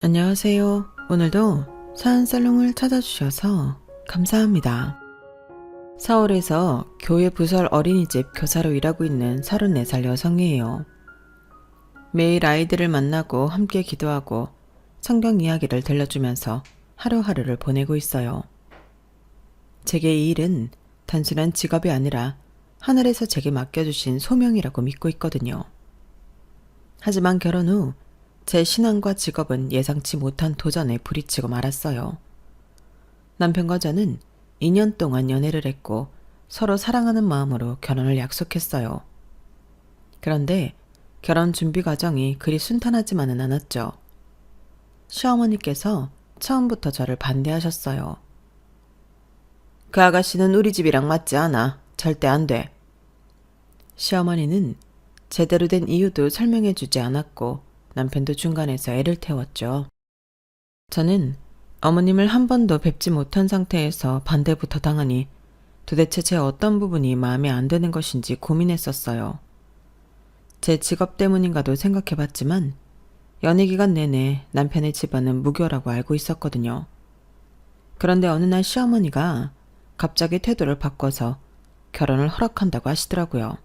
안녕하세요. 오늘도 사연살롱을 찾아주셔서 감사합니다. 서울에서 교회 부설 어린이집 교사로 일하고 있는 34살 여성이에요. 매일 아이들을 만나고 함께 기도하고 성경 이야기를 들려주면서 하루하루를 보내고 있어요. 제게 이 일은 단순한 직업이 아니라 하늘에서 제게 맡겨주신 소명이라고 믿고 있거든요. 하지만 결혼 후 제 신앙과 직업은 예상치 못한 도전에 부딪히고 말았어요. 남편과 저는 2년 동안 연애를 했고 서로 사랑하는 마음으로 결혼을 약속했어요. 그런데 결혼 준비 과정이 그리 순탄하지만은 않았죠. 시어머니께서 처음부터 저를 반대하셨어요. 그 아가씨는 우리 집이랑 맞지 않아. 절대 안 돼. 시어머니는 제대로 된 이유도 설명해 주지 않았고 남편도 중간에서 애를 태웠죠. 저는 어머님을 한 번도 뵙지 못한 상태에서 반대부터 당하니 도대체 제 어떤 부분이 마음에 안 드는 것인지 고민했었어요. 제 직업 때문인가도 생각해봤지만 연애 기간 내내 남편의 집안은 무교라고 알고 있었거든요. 그런데 어느 날 시어머니가 갑자기 태도를 바꿔서 결혼을 허락한다고 하시더라고요.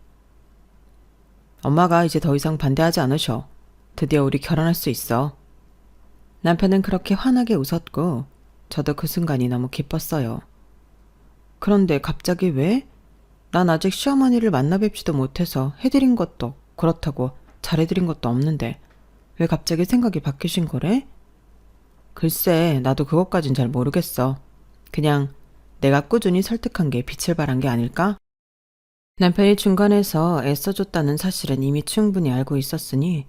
엄마가 이제 더 이상 반대하지 않으셔. 드디어 우리 결혼할 수 있어. 남편은 그렇게 환하게 웃었고 저도 그 순간이 너무 기뻤어요. 그런데 갑자기 왜? 난 아직 시어머니를 만나 뵙지도 못해서 해드린 것도 그렇다고 잘해드린 것도 없는데 왜 갑자기 생각이 바뀌신 거래? 글쎄, 나도 그것까진 잘 모르겠어. 그냥 내가 꾸준히 설득한 게 빛을 발한 게 아닐까? 남편이 중간에서 애써줬다는 사실은 이미 충분히 알고 있었으니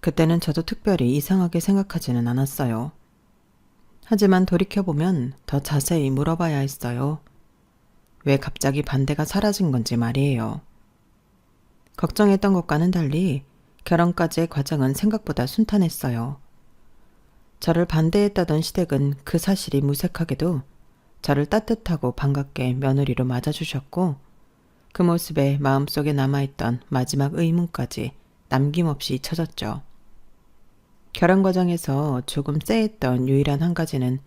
그때는 저도 특별히 이상하게 생각하지는 않았어요. 하지만 돌이켜보면 더 자세히 물어봐야 했어요. 왜 갑자기 반대가 사라진 건지 말이에요. 걱정했던 것과는 달리 결혼까지의 과정은 생각보다 순탄했어요. 저를 반대했다던 시댁은 그 사실이 무색하게도 저를 따뜻하고 반갑게 며느리로 맞아주셨고 그 모습에 마음속에 남아있던 마지막 의문까지 남김없이 잊혀졌죠. 결혼 과정에서 조금 쎄했던 유일한 한 가지는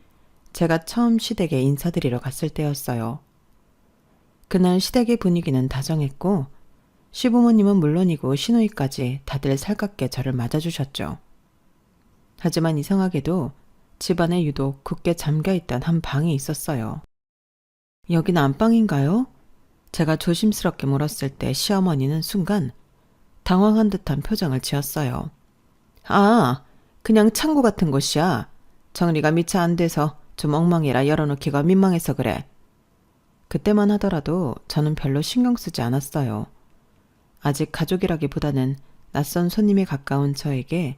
제가 처음 시댁에 인사드리러 갔을 때였어요. 그날 시댁의 분위기는 다정했고 시부모님은 물론이고 시누이까지 다들 살갑게 저를 맞아주셨죠. 하지만 이상하게도 집안에 유독 굳게 잠겨있던 한 방이 있었어요. 여긴 안방인가요? 제가 조심스럽게 물었을 때 시어머니는 순간 당황한 듯한 표정을 지었어요. 아, 그냥 창고 같은 곳이야. 정리가 미처 안 돼서 좀 엉망이라 열어놓기가 민망해서 그래. 그때만 하더라도 저는 별로 신경 쓰지 않았어요. 아직 가족이라기보다는 낯선 손님에 가까운 저에게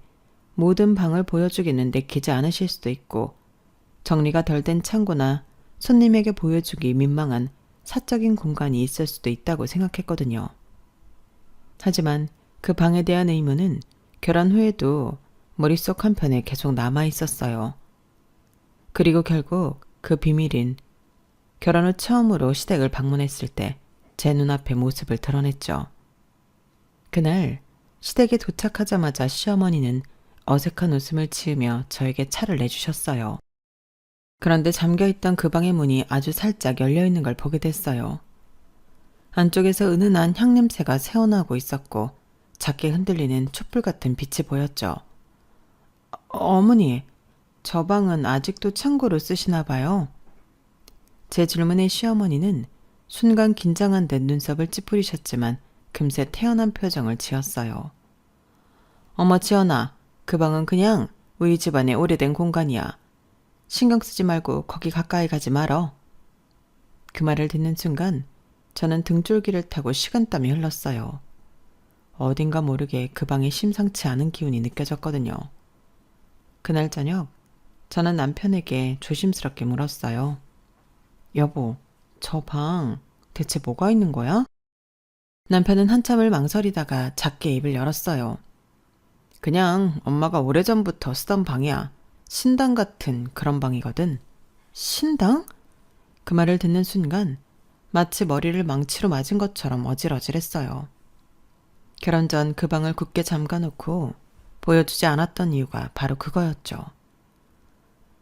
모든 방을 보여주기는 내키지 않으실 수도 있고 정리가 덜 된 창고나 손님에게 보여주기 민망한 사적인 공간이 있을 수도 있다고 생각했거든요. 하지만 그 방에 대한 의문은 결혼 후에도 머릿속 한편에 계속 남아 있었어요. 그리고 결국 그 비밀인 결혼 후 처음으로 시댁을 방문했을 때 제 눈앞에 모습을 드러냈죠. 그날 시댁에 도착하자마자 시어머니는 어색한 웃음을 지으며 저에게 차를 내주셨어요. 그런데 잠겨있던 그 방의 문이 아주 살짝 열려있는 걸 보게 됐어요. 안쪽에서 은은한 향냄새가 새어나오고 있었고 작게 흔들리는 촛불 같은 빛이 보였죠. 어머니, 저 방은 아직도 창고로 쓰시나 봐요. 제 질문에 시어머니는 순간 긴장한 듯 눈썹을 찌푸리셨지만 금세 태연한 표정을 지었어요. 어머 지연아, 그 방은 그냥 우리 집안의 오래된 공간이야. 신경 쓰지 말고 거기 가까이 가지 말어. 그 말을 듣는 순간 저는 등줄기를 타고 식은땀이 흘렀어요. 어딘가 모르게 그 방에 심상치 않은 기운이 느껴졌거든요. 그날 저녁 저는 남편에게 조심스럽게 물었어요. 여보, 저 방 대체 뭐가 있는 거야? 남편은 한참을 망설이다가 작게 입을 열었어요. 그냥 엄마가 오래전부터 쓰던 방이야. 신당 같은 그런 방이거든. 신당? 그 말을 듣는 순간 마치 머리를 망치로 맞은 것처럼 어질어질했어요. 결혼 전 그 방을 굳게 잠가놓고 보여주지 않았던 이유가 바로 그거였죠.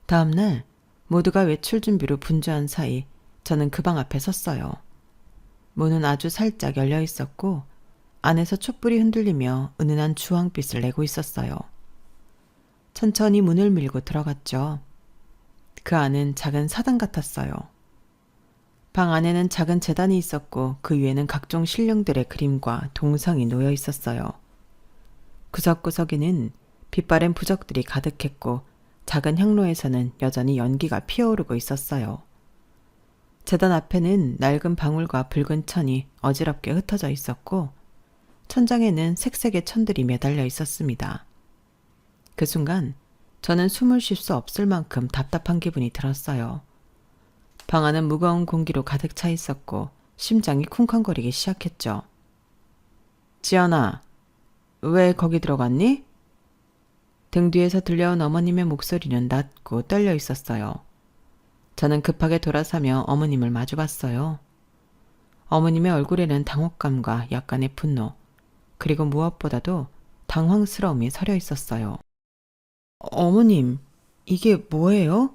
다음날 모두가 외출 준비로 분주한 사이 저는 그 방 앞에 섰어요. 문은 아주 살짝 열려 있었고 안에서 촛불이 흔들리며 은은한 주황빛을 내고 있었어요. 천천히 문을 밀고 들어갔죠. 그 안은 작은 사당 같았어요. 방 안에는 작은 제단이 있었고 그 위에는 각종 신령들의 그림과 동상이 놓여 있었어요. 구석구석에는 빛바랜 부적들이 가득했고 작은 향로에서는 여전히 연기가 피어오르고 있었어요. 제단 앞에는 낡은 방울과 붉은 천이 어지럽게 흩어져 있었고 천장에는 색색의 천들이 매달려 있었습니다. 그 순간 저는 숨을 쉴 수 없을 만큼 답답한 기분이 들었어요. 방 안은 무거운 공기로 가득 차 있었고 심장이 쿵쾅거리기 시작했죠. 지연아, 왜 거기 들어갔니? 등 뒤에서 들려온 어머님의 목소리는 낮고 떨려 있었어요. 저는 급하게 돌아서며 어머님을 마주봤어요. 어머님의 얼굴에는 당혹감과 약간의 분노, 그리고 무엇보다도 당황스러움이 서려 있었어요. 어머님, 이게 뭐예요?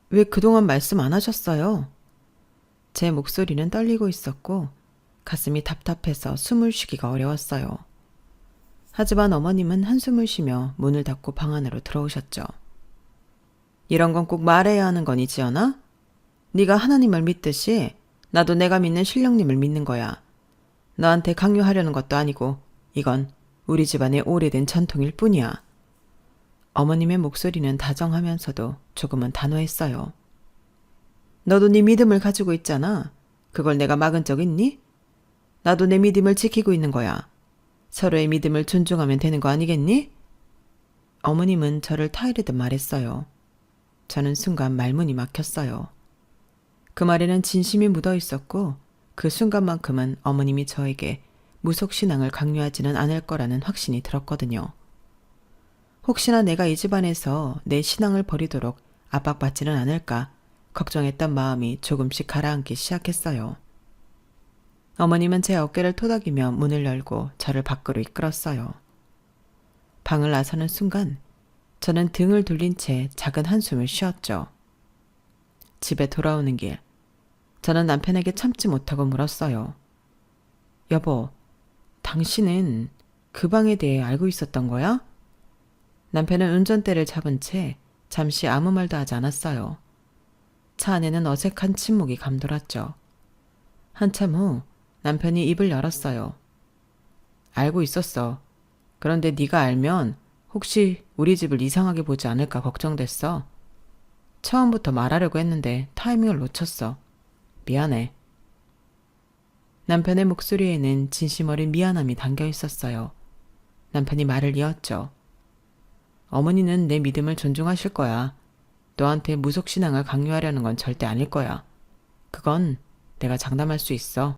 왜 그동안 말씀 안 하셨어요? 제 목소리는 떨리고 있었고 가슴이 답답해서 숨을 쉬기가 어려웠어요. 하지만 어머님은 한숨을 쉬며 문을 닫고 방 안으로 들어오셨죠. 이런 건 꼭 말해야 하는 거니, 지연아? 네가 하나님을 믿듯이 나도 내가 믿는 신령님을 믿는 거야. 너한테 강요하려는 것도 아니고 이건 우리 집안의 오래된 전통일 뿐이야. 어머님의 목소리는 다정하면서도 조금은 단호했어요. 너도 네 믿음을 가지고 있잖아. 그걸 내가 막은 적 있니? 나도 내 믿음을 지키고 있는 거야. 서로의 믿음을 존중하면 되는 거 아니겠니? 어머님은 저를 타이르듯 말했어요. 저는 순간 말문이 막혔어요. 그 말에는 진심이 묻어 있었고 그 순간만큼은 어머님이 저에게 무속신앙을 강요하지는 않을 거라는 확신이 들었거든요. 혹시나 내가 이 집안에서 내 신앙을 버리도록 압박받지는 않을까 걱정했던 마음이 조금씩 가라앉기 시작했어요. 어머님은 제 어깨를 토닥이며 문을 열고 저를 밖으로 이끌었어요. 방을 나서는 순간 저는 등을 돌린 채 작은 한숨을 쉬었죠. 집에 돌아오는 길, 저는 남편에게 참지 못하고 물었어요. 여보, 당신은 그 방에 대해 알고 있었던 거야? 남편은 운전대를 잡은 채 잠시 아무 말도 하지 않았어요. 차 안에는 어색한 침묵이 감돌았죠. 한참 후 남편이 입을 열었어요. 알고 있었어. 그런데 네가 알면 혹시 우리 집을 이상하게 보지 않을까 걱정됐어. 처음부터 말하려고 했는데 타이밍을 놓쳤어. 미안해. 남편의 목소리에는 진심 어린 미안함이 담겨 있었어요. 남편이 말을 이었죠. 어머니는 내 믿음을 존중하실 거야. 너한테 무속신앙을 강요하려는 건 절대 아닐 거야. 그건 내가 장담할 수 있어.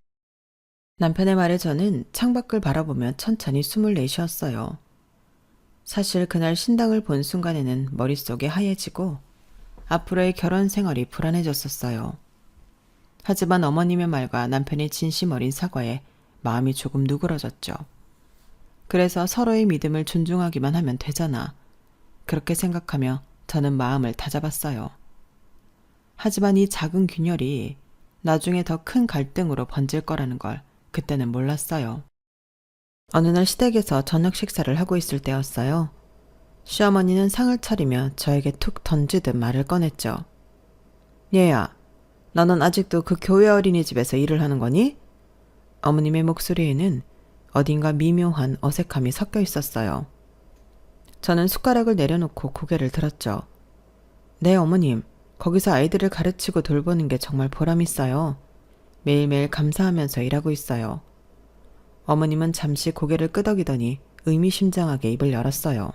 남편의 말에 저는 창밖을 바라보며 천천히 숨을 내쉬었어요. 사실 그날 신당을 본 순간에는 머릿속이 하얘지고 앞으로의 결혼 생활이 불안해졌었어요. 하지만 어머님의 말과 남편의 진심 어린 사과에 마음이 조금 누그러졌죠. 그래서 서로의 믿음을 존중하기만 하면 되잖아. 그렇게 생각하며 저는 마음을 다잡았어요. 하지만 이 작은 균열이 나중에 더 큰 갈등으로 번질 거라는 걸 그때는 몰랐어요. 어느 날 시댁에서 저녁 식사를 하고 있을 때였어요. 시어머니는 상을 차리며 저에게 툭 던지듯 말을 꺼냈죠. 얘야, 너는 아직도 그 교회 어린이집에서 일을 하는 거니? 어머님의 목소리에는 어딘가 미묘한 어색함이 섞여 있었어요. 저는 숟가락을 내려놓고 고개를 들었죠. 네, 어머님. 거기서 아이들을 가르치고 돌보는 게 정말 보람있어요. 매일매일 감사하면서 일하고 있어요. 어머님은 잠시 고개를 끄덕이더니 의미심장하게 입을 열었어요.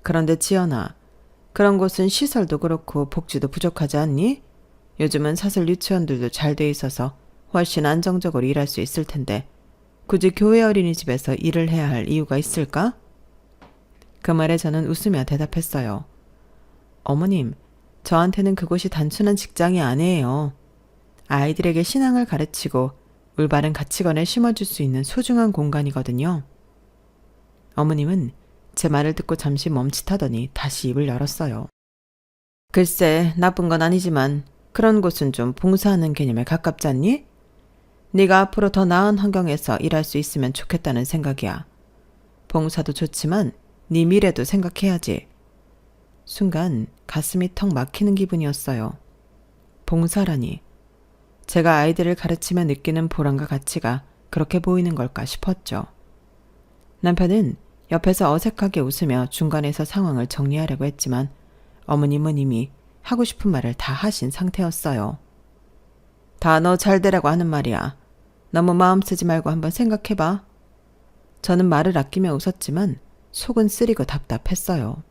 그런데 지연아, 그런 곳은 시설도 그렇고 복지도 부족하지 않니? 요즘은 사설 유치원들도 잘 돼 있어서 훨씬 안정적으로 일할 수 있을 텐데 굳이 교회 어린이집에서 일을 해야 할 이유가 있을까? 그 말에 저는 웃으며 대답했어요. 어머님, 저한테는 그곳이 단순한 직장이 아니에요. 아이들에게 신앙을 가르치고 올바른 가치관을 심어줄 수 있는 소중한 공간이거든요. 어머님은 제 말을 듣고 잠시 멈칫하더니 다시 입을 열었어요. 글쎄, 나쁜 건 아니지만 그런 곳은 좀 봉사하는 개념에 가깝지 않니? 네가 앞으로 더 나은 환경에서 일할 수 있으면 좋겠다는 생각이야. 봉사도 좋지만 네 미래도 생각해야지. 순간 가슴이 턱 막히는 기분이었어요. 봉사라니. 제가 아이들을 가르치며 느끼는 보람과 가치가 그렇게 보이는 걸까 싶었죠. 남편은 옆에서 어색하게 웃으며 중간에서 상황을 정리하려고 했지만 어머님은 이미 하고 싶은 말을 다 하신 상태였어요. 다 너 잘 되라고 하는 말이야. 너무 마음 쓰지 말고 한번 생각해봐. 저는 말을 아끼며 웃었지만 속은 쓰리고 답답했어요.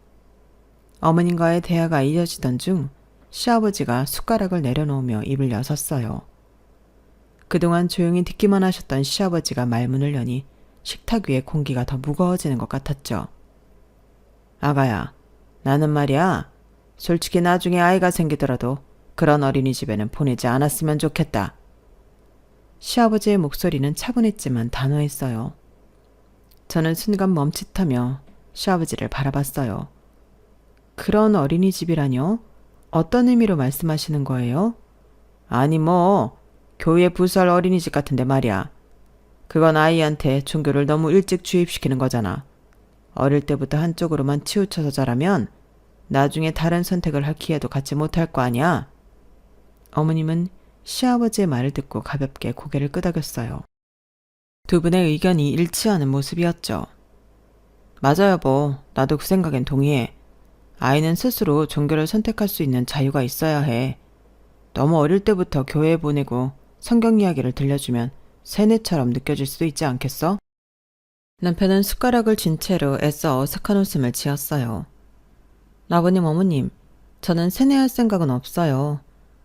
어머님과의 대화가 이어지던 중 시아버지가 숟가락을 내려놓으며 입을 여섰어요. 그동안 조용히 듣기만 하셨던 시아버지가 말문을 여니 식탁 위에 공기가 더 무거워지는 것 같았죠. 아가야, 나는 말이야. 솔직히 나중에 아이가 생기더라도 그런 어린이집에는 보내지 않았으면 좋겠다. 시아버지의 목소리는 차분했지만 단호했어요. 저는 순간 멈칫하며 시아버지를 바라봤어요. 그런 어린이집이라뇨? 어떤 의미로 말씀하시는 거예요? 아니 교회 부설 어린이집 같은데 말이야. 그건 아이한테 종교를 너무 일찍 주입시키는 거잖아. 어릴 때부터 한쪽으로만 치우쳐서 자라면 나중에 다른 선택을 할 기회도 갖지 못할 거 아니야. 어머님은 시아버지의 말을 듣고 가볍게 고개를 끄덕였어요. 두 분의 의견이 일치하는 모습이었죠. 맞아 여보, 나도 그 생각엔 동의해. 아이는 스스로 종교를 선택할 수 있는 자유가 있어야 해. 너무 어릴 때부터 교회에 보내고 성경 이야기를 들려주면 세뇌처럼 느껴질 수도 있지 않겠어? 남편은 숟가락을 쥔 채로 애써 어색한 웃음을 지었어요. 아버님, 어머님, 저는 세뇌할 생각은 없어요.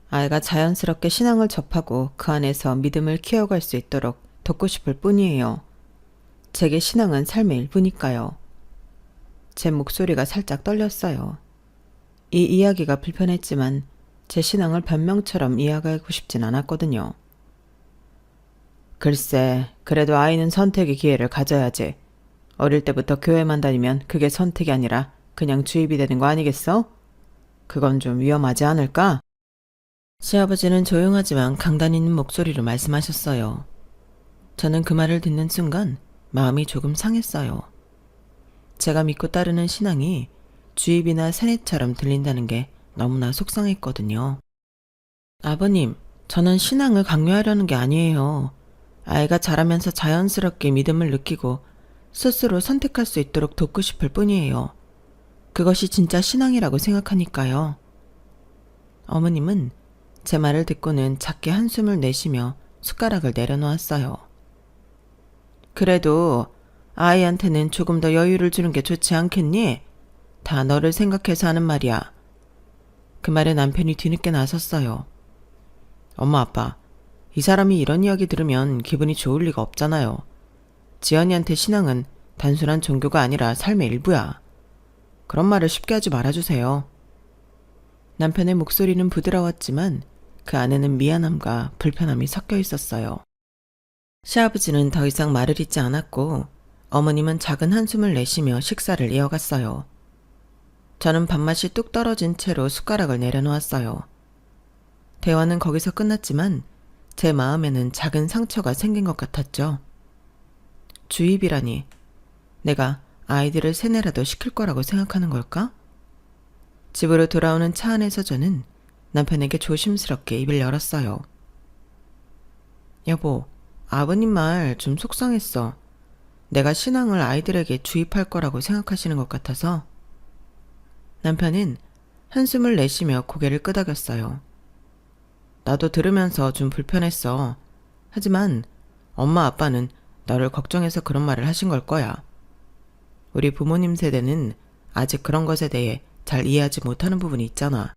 아이가 자연스럽게 신앙을 접하고 그 안에서 믿음을 키워갈 수 있도록 돕고 싶을 뿐이에요. 제게 신앙은 삶의 일부니까요. 제 목소리가 살짝 떨렸어요. 이 이야기가 불편했지만 제 신앙을 변명처럼 이해하고 싶진 않았거든요. 글쎄, 그래도 아이는 선택의 기회를 가져야지. 어릴 때부터 교회만 다니면 그게 선택이 아니라 그냥 주입이 되는 거 아니겠어? 그건 좀 위험하지 않을까? 시아버지는 조용하지만 강단 있는 목소리로 말씀하셨어요. 저는 그 말을 듣는 순간 마음이 조금 상했어요. 제가 믿고 따르는 신앙이 주입이나 세뇌처럼 들린다는 게 너무나 속상했거든요. 아버님, 저는 신앙을 강요하려는 게 아니에요. 아이가 자라면서 자연스럽게 믿음을 느끼고 스스로 선택할 수 있도록 돕고 싶을 뿐이에요. 그것이 진짜 신앙이라고 생각하니까요. 어머님은 제 말을 듣고는 작게 한숨을 내쉬며 숟가락을 내려놓았어요. 그래도 아이한테는 조금 더 여유를 주는 게 좋지 않겠니? 다 너를 생각해서 하는 말이야. 그 말에 남편이 뒤늦게 나섰어요. 엄마 아빠, 이 사람이 이런 이야기 들으면 기분이 좋을 리가 없잖아요. 지연이한테 신앙은 단순한 종교가 아니라 삶의 일부야. 그런 말을 쉽게 하지 말아주세요. 남편의 목소리는 부드러웠지만 그 안에는 미안함과 불편함이 섞여 있었어요. 시아버지는 더 이상 말을 잇지 않았고 어머님은 작은 한숨을 내쉬며 식사를 이어갔어요. 저는 밥맛이 뚝 떨어진 채로 숟가락을 내려놓았어요. 대화는 거기서 끝났지만 제 마음에는 작은 상처가 생긴 것 같았죠. 주입이라니, 내가 아이들을 세뇌라도 시킬 거라고 생각하는 걸까? 집으로 돌아오는 차 안에서 저는 남편에게 조심스럽게 입을 열었어요. 여보, 아버님 말 좀 속상했어. 내가 신앙을 아이들에게 주입할 거라고 생각하시는 것 같아서. 남편은 한숨을 내쉬며 고개를 끄덕였어요. 나도 들으면서 좀 불편했어. 하지만 엄마 아빠는 너를 걱정해서 그런 말을 하신 걸 거야. 우리 부모님 세대는 아직 그런 것에 대해 잘 이해하지 못하는 부분이 있잖아.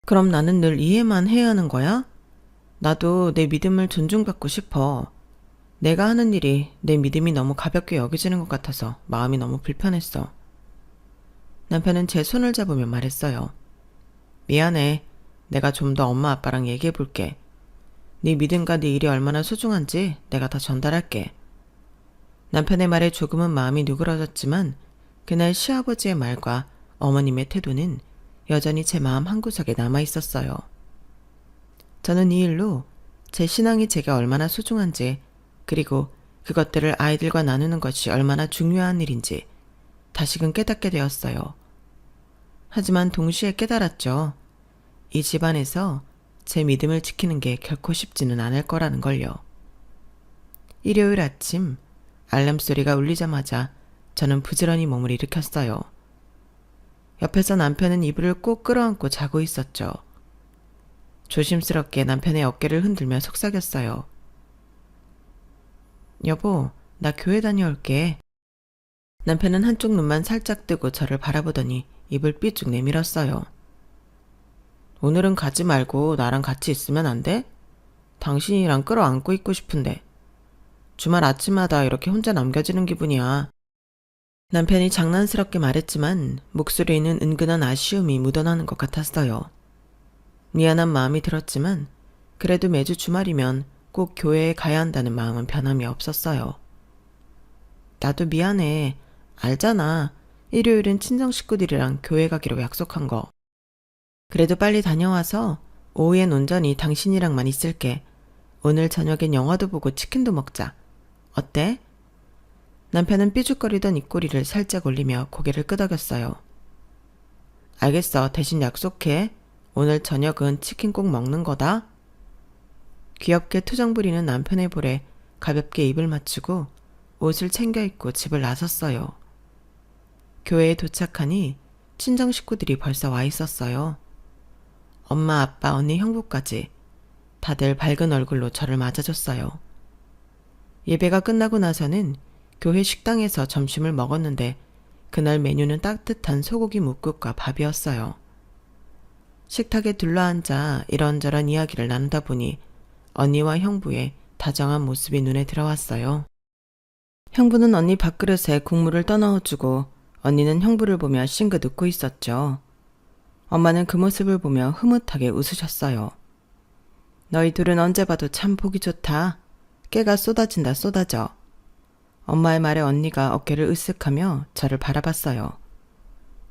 그럼 나는 늘 이해만 해야 하는 거야? 나도 내 믿음을 존중받고 싶어. 내가 하는 일이 내 믿음이 너무 가볍게 여겨지는 것 같아서 마음이 너무 불편했어. 남편은 제 손을 잡으며 말했어요. 미안해. 내가 좀 더 엄마 아빠랑 얘기해 볼게. 네 믿음과 네 일이 얼마나 소중한지 내가 다 전달할게. 남편의 말에 조금은 마음이 누그러졌지만 그날 시아버지의 말과 어머님의 태도는 여전히 제 마음 한구석에 남아 있었어요. 저는 이 일로 제 신앙이 제게 얼마나 소중한지, 그리고 그것들을 아이들과 나누는 것이 얼마나 중요한 일인지 다시금 깨닫게 되었어요. 하지만 동시에 깨달았죠. 이 집안에서 제 믿음을 지키는 게 결코 쉽지는 않을 거라는 걸요. 일요일 아침 알람 소리가 울리자마자 저는 부지런히 몸을 일으켰어요. 옆에서 남편은 이불을 꼭 끌어안고 자고 있었죠. 조심스럽게 남편의 어깨를 흔들며 속삭였어요. 여보, 나 교회 다녀올게. 남편은 한쪽 눈만 살짝 뜨고 저를 바라보더니 입을 삐쭉 내밀었어요. 오늘은 가지 말고 나랑 같이 있으면 안 돼? 당신이랑 끌어안고 있고 싶은데. 주말 아침마다 이렇게 혼자 남겨지는 기분이야. 남편이 장난스럽게 말했지만 목소리에는 은근한 아쉬움이 묻어나는 것 같았어요. 미안한 마음이 들었지만 그래도 매주 주말이면 꼭 교회에 가야 한다는 마음은 변함이 없었어요. 나도 미안해. 알잖아. 일요일은 친정 식구들이랑 교회 가기로 약속한 거. 그래도 빨리 다녀와서 오후엔 온전히 당신이랑만 있을게. 오늘 저녁엔 영화도 보고 치킨도 먹자. 어때? 남편은 삐죽거리던 입꼬리를 살짝 올리며 고개를 끄덕였어요. 알겠어. 대신 약속해. 오늘 저녁은 치킨 꼭 먹는 거다. 귀엽게 투정 부리는 남편의 볼에 가볍게 입을 맞추고 옷을 챙겨 입고 집을 나섰어요. 교회에 도착하니 친정 식구들이 벌써 와 있었어요. 엄마, 아빠, 언니, 형부까지 다들 밝은 얼굴로 저를 맞아줬어요. 예배가 끝나고 나서는 교회 식당에서 점심을 먹었는데 그날 메뉴는 따뜻한 소고기 뭇국과 밥이었어요. 식탁에 둘러앉아 이런저런 이야기를 나누다 보니 언니와 형부의 다정한 모습이 눈에 들어왔어요. 형부는 언니 밥그릇에 국물을 떠넣어주고 언니는 형부를 보며 싱긋 웃고 있었죠. 엄마는 그 모습을 보며 흐뭇하게 웃으셨어요. 너희 둘은 언제 봐도 참 보기 좋다. 깨가 쏟아진다 쏟아져. 엄마의 말에 언니가 어깨를 으쓱하며 저를 바라봤어요.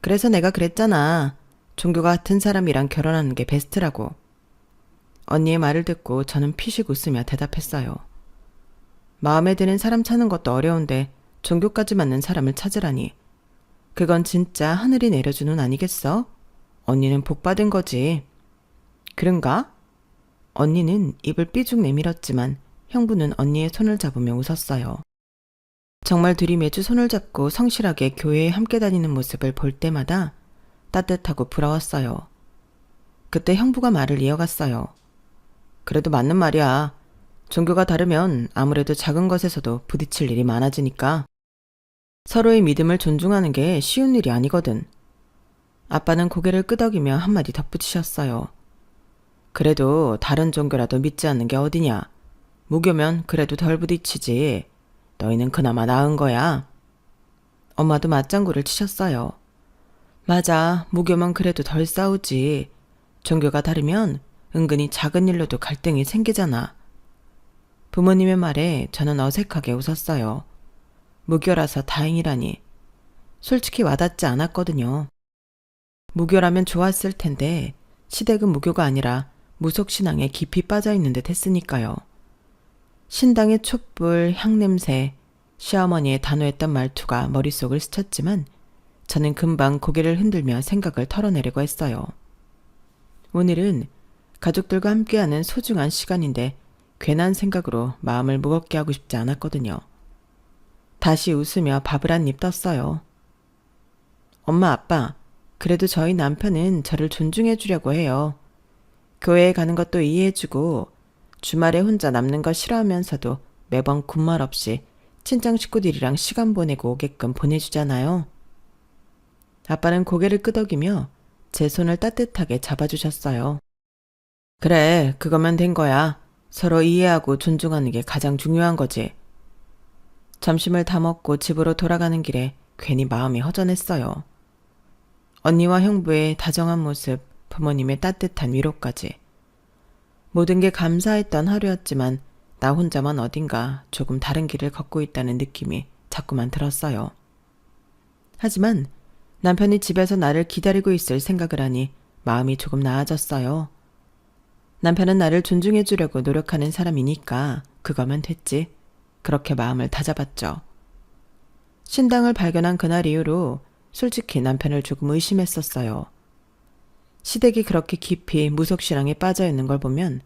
그래서 내가 그랬잖아. 종교가 같은 사람이랑 결혼하는 게 베스트라고. 언니의 말을 듣고 저는 피식 웃으며 대답했어요. 마음에 드는 사람 찾는 것도 어려운데 종교까지 맞는 사람을 찾으라니. 그건 진짜 하늘이 내려준 운 아니겠어? 언니는 복 받은 거지. 그런가? 언니는 입을 삐죽 내밀었지만 형부는 언니의 손을 잡으며 웃었어요. 정말 둘이 매주 손을 잡고 성실하게 교회에 함께 다니는 모습을 볼 때마다 따뜻하고 부러웠어요. 그때 형부가 말을 이어갔어요. 그래도 맞는 말이야. 종교가 다르면 아무래도 작은 것에서도 부딪힐 일이 많아지니까. 서로의 믿음을 존중하는 게 쉬운 일이 아니거든. 아빠는 고개를 끄덕이며 한마디 덧붙이셨어요. 그래도 다른 종교라도 믿지 않는 게 어디냐. 무교면 그래도 덜 부딪히지. 너희는 그나마 나은 거야. 엄마도 맞장구를 치셨어요. 맞아. 무교면 그래도 덜 싸우지. 종교가 다르면 은근히 작은 일로도 갈등이 생기잖아. 부모님의 말에 저는 어색하게 웃었어요. 무교라서 다행이라니. 솔직히 와닿지 않았거든요. 무교라면 좋았을 텐데 시댁은 무교가 아니라 무속신앙에 깊이 빠져있는 듯 했으니까요. 신당의 촛불, 향냄새, 시어머니의 단호했던 말투가 머릿속을 스쳤지만 저는 금방 고개를 흔들며 생각을 털어내려고 했어요. 오늘은 가족들과 함께하는 소중한 시간인데 괜한 생각으로 마음을 무겁게 하고 싶지 않았거든요. 다시 웃으며 밥을 한 입 떴어요. 엄마, 아빠, 그래도 저희 남편은 저를 존중해 주려고 해요. 교회에 가는 것도 이해해주고 주말에 혼자 남는 거 싫어하면서도 매번 군말 없이 친정 식구들이랑 시간 보내고 오게끔 보내주잖아요. 아빠는 고개를 끄덕이며 제 손을 따뜻하게 잡아주셨어요. 그래, 그거면 된 거야. 서로 이해하고 존중하는 게 가장 중요한 거지. 점심을 다 먹고 집으로 돌아가는 길에 괜히 마음이 허전했어요. 언니와 형부의 다정한 모습, 부모님의 따뜻한 위로까지. 모든 게 감사했던 하루였지만 나 혼자만 어딘가 조금 다른 길을 걷고 있다는 느낌이 자꾸만 들었어요. 하지만 남편이 집에서 나를 기다리고 있을 생각을 하니 마음이 조금 나아졌어요. 남편은 나를 존중해 주려고 노력하는 사람이니까 그거면 됐지. 그렇게 마음을 다잡았죠. 신당을 발견한 그날 이후로 솔직히 남편을 조금 의심했었어요. 시댁이 그렇게 깊이 무속신앙에 빠져 있는 걸 보면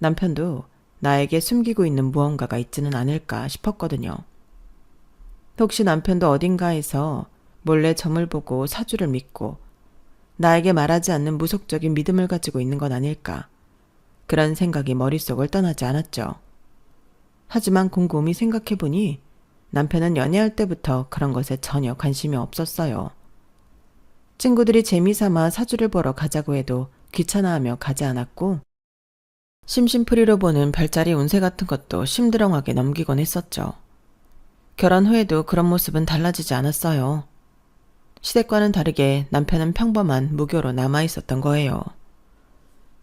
남편도 나에게 숨기고 있는 무언가가 있지는 않을까 싶었거든요. 혹시 남편도 어딘가에서 몰래 점을 보고 사주를 믿고 나에게 말하지 않는 무속적인 믿음을 가지고 있는 건 아닐까. 그런 생각이 머릿속을 떠나지 않았죠. 하지만 곰곰이 생각해보니 남편은 연애할 때부터 그런 것에 전혀 관심이 없었어요. 친구들이 재미삼아 사주를 보러 가자고 해도 귀찮아하며 가지 않았고 심심풀이로 보는 별자리 운세 같은 것도 심드렁하게 넘기곤 했었죠. 결혼 후에도 그런 모습은 달라지지 않았어요. 시댁과는 다르게 남편은 평범한 무교로 남아있었던 거예요.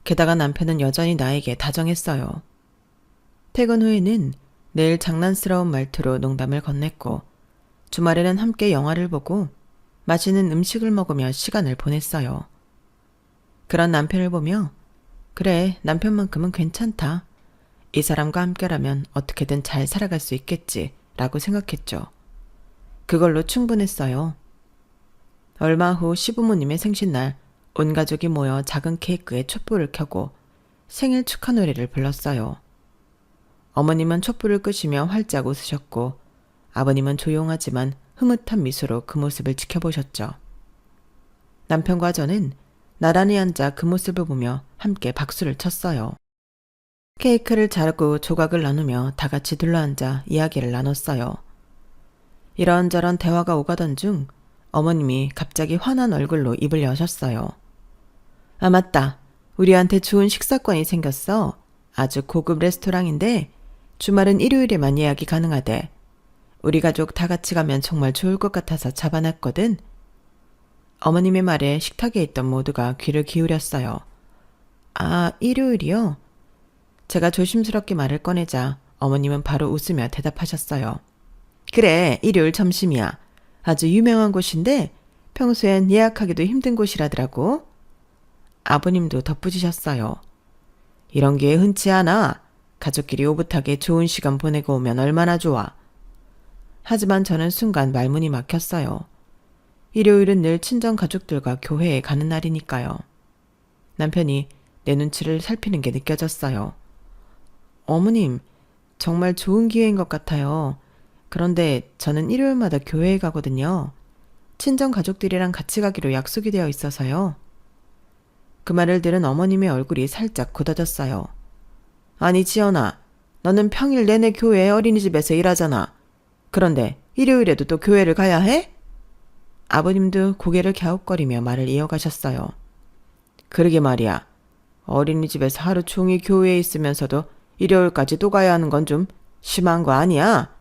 게다가 남편은 여전히 나에게 다정했어요. 퇴근 후에는 늘 장난스러운 말투로 농담을 건넸고 주말에는 함께 영화를 보고 맛있는 음식을 먹으며 시간을 보냈어요. 그런 남편을 보며 그래, 남편만큼은 괜찮다. 이 사람과 함께라면 어떻게든 잘 살아갈 수 있겠지 라고 생각했죠. 그걸로 충분했어요. 얼마 후 시부모님의 생신날 온 가족이 모여 작은 케이크에 촛불을 켜고 생일 축하 노래를 불렀어요. 어머님은 촛불을 끄시며 활짝 웃으셨고 아버님은 조용하지만 흐뭇한 미소로 그 모습을 지켜보셨죠. 남편과 저는 나란히 앉아 그 모습을 보며 함께 박수를 쳤어요. 케이크를 자르고 조각을 나누며 다 같이 둘러앉아 이야기를 나눴어요. 이런저런 대화가 오가던 중 어머님이 갑자기 환한 얼굴로 입을 여셨어요. 아, 맞다. 우리한테 좋은 식사권이 생겼어. 아주 고급 레스토랑인데 주말은 일요일에만 예약이 가능하대. 우리 가족 다 같이 가면 정말 좋을 것 같아서 잡아놨거든. 어머님의 말에 식탁에 있던 모두가 귀를 기울였어요. 아, 일요일이요? 제가 조심스럽게 말을 꺼내자 어머님은 바로 웃으며 대답하셨어요. 그래, 일요일 점심이야. 아주 유명한 곳인데 평소엔 예약하기도 힘든 곳이라더라고. 아버님도 덧붙이셨어요. 이런 기회 흔치 않아. 가족끼리 오붓하게 좋은 시간 보내고 오면 얼마나 좋아. 하지만 저는 순간 말문이 막혔어요. 일요일은 늘 친정 가족들과 교회에 가는 날이니까요. 남편이 내 눈치를 살피는 게 느껴졌어요. 어머님, 정말 좋은 기회인 것 같아요. 그런데 저는 일요일마다 교회에 가거든요. 친정 가족들이랑 같이 가기로 약속이 되어 있어서요. 그 말을 들은 어머님의 얼굴이 살짝 굳어졌어요. 아니, 지연아, 너는 평일 내내 교회 어린이집에서 일하잖아. 그런데 일요일에도 또 교회를 가야 해? 아버님도 고개를 갸웃거리며 말을 이어가셨어요. 그러게 말이야. 어린이집에서 하루 종일 교회에 있으면서도 일요일까지 또 가야 하는 건 좀 심한 거 아니야?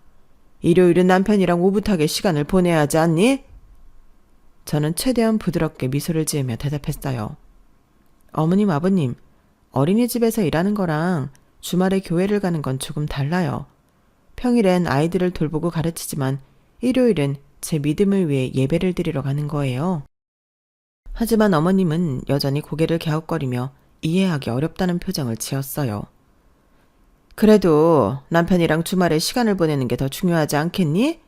일요일은 남편이랑 오붓하게 시간을 보내야 하지 않니? 저는 최대한 부드럽게 미소를 지으며 대답했어요. 어머님, 아버님, 어린이집에서 일하는 거랑 주말에 교회를 가는 건 조금 달라요. 평일엔 아이들을 돌보고 가르치지만 일요일은 제 믿음을 위해 예배를 드리러 가는 거예요. 하지만 어머님은 여전히 고개를 갸웃거리며 이해하기 어렵다는 표정을 지었어요. 그래도 남편이랑 주말에 시간을 보내는 게 더 중요하지 않겠니?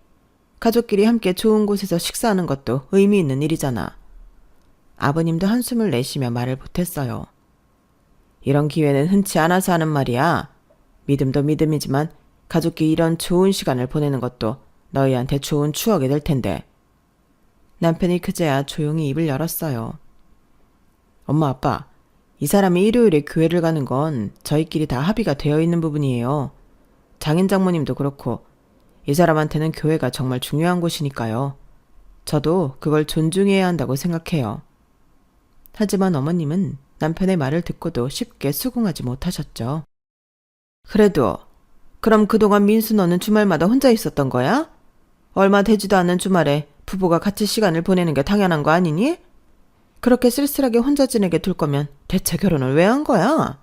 가족끼리 함께 좋은 곳에서 식사하는 것도 의미 있는 일이잖아. 아버님도 한숨을 내쉬며 말을 보탰어요. 이런 기회는 흔치 않아서 하는 말이야. 믿음도 믿음이지만 가족끼리 이런 좋은 시간을 보내는 것도 너희한테 좋은 추억이 될 텐데. 남편이 그제야 조용히 입을 열었어요. 엄마, 아빠, 이 사람이 일요일에 교회를 가는 건 저희끼리 다 합의가 되어 있는 부분이에요. 장인 장모님도 그렇고 이 사람한테는 교회가 정말 중요한 곳이니까요. 저도 그걸 존중해야 한다고 생각해요. 하지만 어머님은 남편의 말을 듣고도 쉽게 수긍하지 못하셨죠. 그래도 그럼 그동안 민수 너는 주말마다 혼자 있었던 거야? 얼마 되지도 않은 주말에 부부가 같이 시간을 보내는 게 당연한 거 아니니? 그렇게 쓸쓸하게 혼자 지내게 둘 거면 대체 결혼을 왜 한 거야?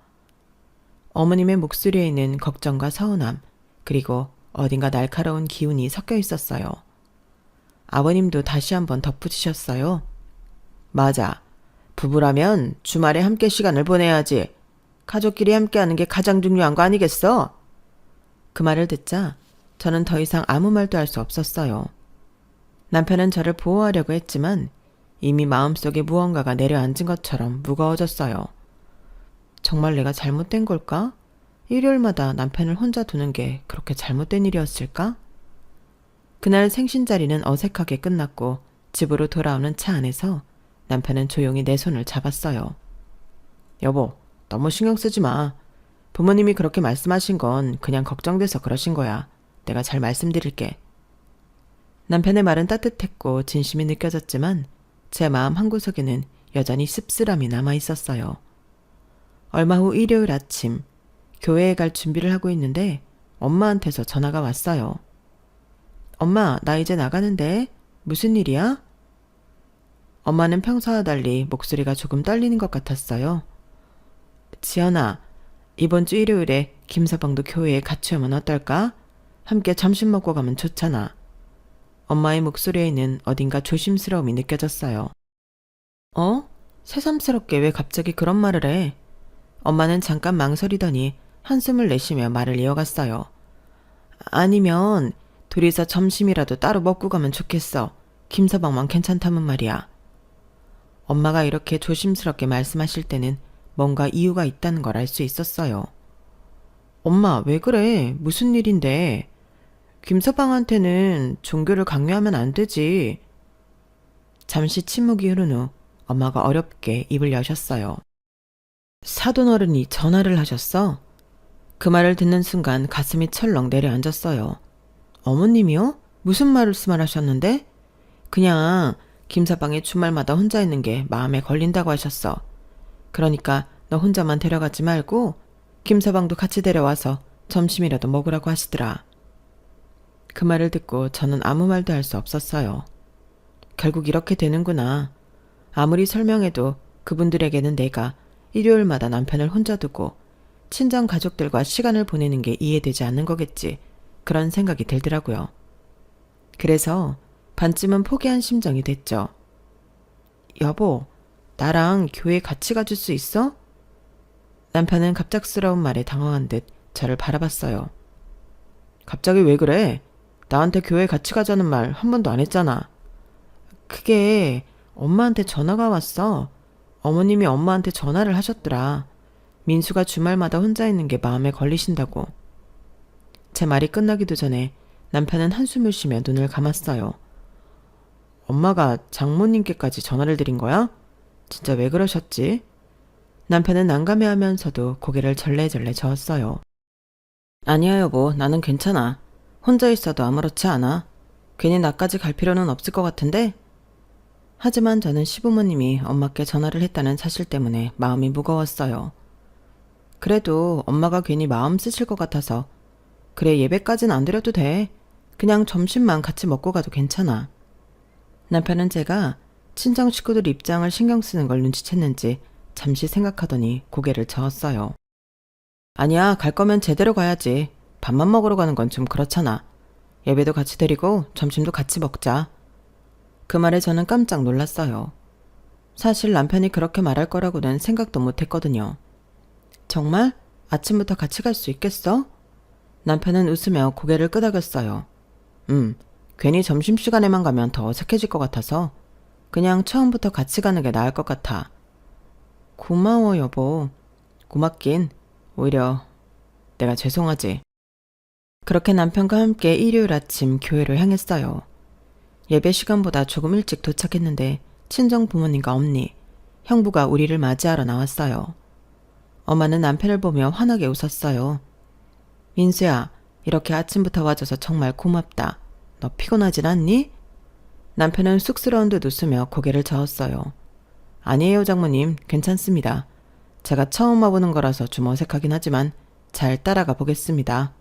어머님의 목소리에는 걱정과 서운함, 그리고 어딘가 날카로운 기운이 섞여 있었어요. 아버님도 다시 한번 덧붙이셨어요. 맞아. 부부라면 주말에 함께 시간을 보내야지. 가족끼리 함께하는 게 가장 중요한 거 아니겠어? 그 말을 듣자 저는 더 이상 아무 말도 할 수 없었어요. 남편은 저를 보호하려고 했지만 이미 마음속에 무언가가 내려앉은 것처럼 무거워졌어요. 정말 내가 잘못된 걸까? 일요일마다 남편을 혼자 두는 게 그렇게 잘못된 일이었을까? 그날 생신자리는 어색하게 끝났고 집으로 돌아오는 차 안에서 남편은 조용히 내 손을 잡았어요. 여보, 너무 신경 쓰지 마. 부모님이 그렇게 말씀하신 건 그냥 걱정돼서 그러신 거야. 내가 잘 말씀드릴게. 남편의 말은 따뜻했고 진심이 느껴졌지만 제 마음 한구석에는 여전히 씁쓸함이 남아 있었어요. 얼마 후 일요일 아침, 교회에 갈 준비를 하고 있는데 엄마한테서 전화가 왔어요. 엄마, 나 이제 나가는데 무슨 일이야? 엄마는 평소와 달리 목소리가 조금 떨리는 것 같았어요. 지연아, 이번 주 일요일에 김서방도 교회에 같이 오면 어떨까? 함께 점심 먹고 가면 좋잖아. 엄마의 목소리에는 어딘가 조심스러움이 느껴졌어요. 새삼스럽게 왜 갑자기 그런 말을 해? 엄마는 잠깐 망설이더니 한숨을 내쉬며 말을 이어갔어요. 아니면 둘이서 점심이라도 따로 먹고 가면 좋겠어. 김서방만 괜찮다면 말이야. 엄마가 이렇게 조심스럽게 말씀하실 때는 뭔가 이유가 있다는 걸 알 수 있었어요. 엄마, 왜 그래? 무슨 일인데? 김서방한테는 종교를 강요하면 안 되지. 잠시 침묵이 흐른 후 엄마가 어렵게 입을 여셨어요. 사돈어른이 전화를 하셨어? 그 말을 듣는 순간 가슴이 철렁 내려앉았어요. 어머님이요? 무슨 말씀을 하셨는데? 그냥 김서방이 주말마다 혼자 있는 게 마음에 걸린다고 하셨어. 그러니까 너 혼자만 데려가지 말고 김서방도 같이 데려와서 점심이라도 먹으라고 하시더라. 그 말을 듣고 저는 아무 말도 할 수 없었어요. 결국 이렇게 되는구나. 아무리 설명해도 그분들에게는 내가 일요일마다 남편을 혼자 두고 친정 가족들과 시간을 보내는 게 이해되지 않는 거겠지. 그런 생각이 들더라고요. 그래서 반쯤은 포기한 심정이 됐죠. 여보, 나랑 교회 같이 가줄 수 있어? 남편은 갑작스러운 말에 당황한 듯 저를 바라봤어요. 갑자기 왜 그래? 나한테 교회 같이 가자는 말 한 번도 안 했잖아. 그게 엄마한테 전화가 왔어. 어머님이 엄마한테 전화를 하셨더라. 민수가 주말마다 혼자 있는 게 마음에 걸리신다고. 제 말이 끝나기도 전에 남편은 한숨을 쉬며 눈을 감았어요. 엄마가 장모님께까지 전화를 드린 거야? 진짜 왜 그러셨지? 남편은 난감해하면서도 고개를 절레절레 저었어요. 아니야 여보, 나는 괜찮아. 혼자 있어도 아무렇지 않아. 괜히 나까지 갈 필요는 없을 것 같은데? 하지만 저는 시부모님이 엄마께 전화를 했다는 사실 때문에 마음이 무거웠어요. 그래도 엄마가 괜히 마음 쓰실 것 같아서 그래 예배까진 안 드려도 돼. 그냥 점심만 같이 먹고 가도 괜찮아. 남편은 제가 친정 식구들 입장을 신경 쓰는 걸 눈치챘는지 잠시 생각하더니 고개를 저었어요. 아니야, 갈 거면 제대로 가야지. 밥만 먹으러 가는 건 좀 그렇잖아. 예배도 같이 드리고 점심도 같이 먹자. 그 말에 저는 깜짝 놀랐어요. 사실 남편이 그렇게 말할 거라고는 생각도 못 했거든요. 정말? 아침부터 같이 갈 수 있겠어? 남편은 웃으며 고개를 끄덕였어요. 괜히 점심시간에만 가면 더 어색해질 것 같아서 그냥 처음부터 같이 가는 게 나을 것 같아. 고마워 여보. 고맙긴. 오히려 내가 죄송하지. 그렇게 남편과 함께 일요일 아침 교회를 향했어요. 예배 시간보다 조금 일찍 도착했는데 친정 부모님과 엄니, 형부가 우리를 맞이하러 나왔어요. 엄마는 남편을 보며 환하게 웃었어요. 민수야, 이렇게 아침부터 와줘서 정말 고맙다. 너 피곤하진 않니? 남편은 쑥스러운 듯 웃으며 고개를 저었어요. 아니에요 장모님, 괜찮습니다. 제가 처음 와보는 거라서 좀 어색하긴 하지만 잘 따라가 보겠습니다.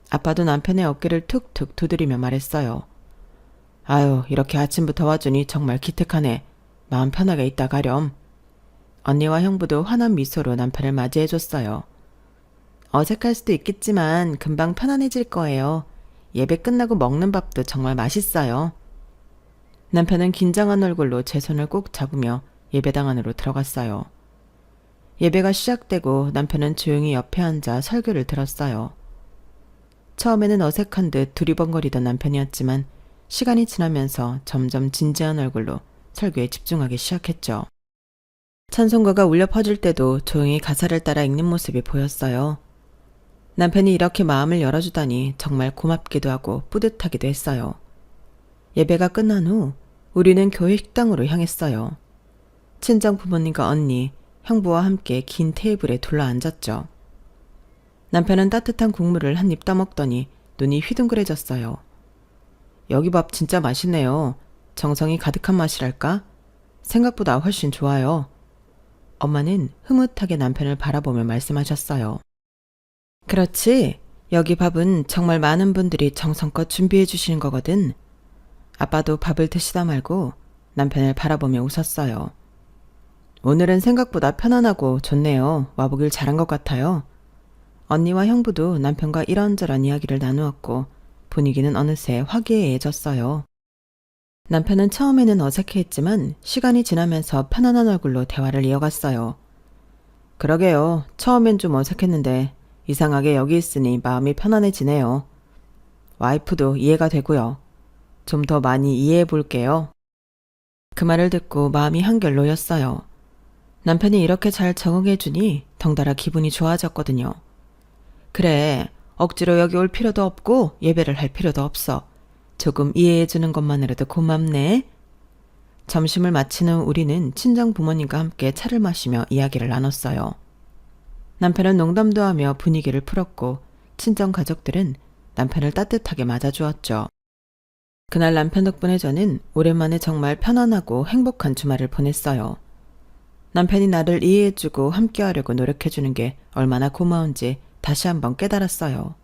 아빠도 남편의 어깨를 툭툭 두드리며 말했어요. 아유, 이렇게 아침부터 와주니 정말 기특하네. 마음 편하게 있다 가렴. 언니와 형부도 환한 미소로 남편을 맞이해줬어요. 어색할 수도 있겠지만 금방 편안해질 거예요. 예배 끝나고 먹는 밥도 정말 맛있어요. 남편은 긴장한 얼굴로 제 손을 꼭 잡으며 예배당 안으로 들어갔어요. 예배가 시작되고 남편은 조용히 옆에 앉아 설교를 들었어요. 처음에는 어색한 듯 두리번거리던 남편이었지만 시간이 지나면서 점점 진지한 얼굴로 설교에 집중하기 시작했죠. 찬송가가 울려 퍼질 때도 조용히 가사를 따라 읽는 모습이 보였어요. 남편이 이렇게 마음을 열어주다니 정말 고맙기도 하고 뿌듯하기도 했어요. 예배가 끝난 후 우리는 교회 식당으로 향했어요. 친정 부모님과 언니, 형부와 함께 긴 테이블에 둘러 앉았죠. 남편은 따뜻한 국물을 한 입 떠먹더니 눈이 휘둥그레졌어요. 여기 밥 진짜 맛있네요. 정성이 가득한 맛이랄까? 생각보다 훨씬 좋아요. 엄마는 흐뭇하게 남편을 바라보며 말씀하셨어요. 그렇지. 여기 밥은 정말 많은 분들이 정성껏 준비해 주시는 거거든. 아빠도 밥을 드시다 말고 남편을 바라보며 웃었어요. 오늘은 생각보다 편안하고 좋네요. 와보길 잘한 것 같아요. 언니와 형부도 남편과 이런저런 이야기를 나누었고 분위기는 어느새 화기애애해졌어요. 남편은 처음에는 어색해했지만 시간이 지나면서 편안한 얼굴로 대화를 이어갔어요. 그러게요. 처음엔 좀 어색했는데 이상하게 여기 있으니 마음이 편안해지네요. 와이프도 이해가 되고요. 좀 더 많이 이해해 볼게요. 그 말을 듣고 마음이 한결 놓였어요. 남편이 이렇게 잘 적응해주니 덩달아 기분이 좋아졌거든요. 그래, 억지로 여기 올 필요도 없고 예배를 할 필요도 없어. 조금 이해해주는 것만으로도 고맙네. 점심을 마친 후 우리는 친정 부모님과 함께 차를 마시며 이야기를 나눴어요. 남편은 농담도 하며 분위기를 풀었고 친정 가족들은 남편을 따뜻하게 맞아주었죠. 그날 남편 덕분에 저는 오랜만에 정말 편안하고 행복한 주말을 보냈어요. 남편이 나를 이해해주고 함께하려고 노력해주는 게 얼마나 고마운지 다시 한번 깨달았어요.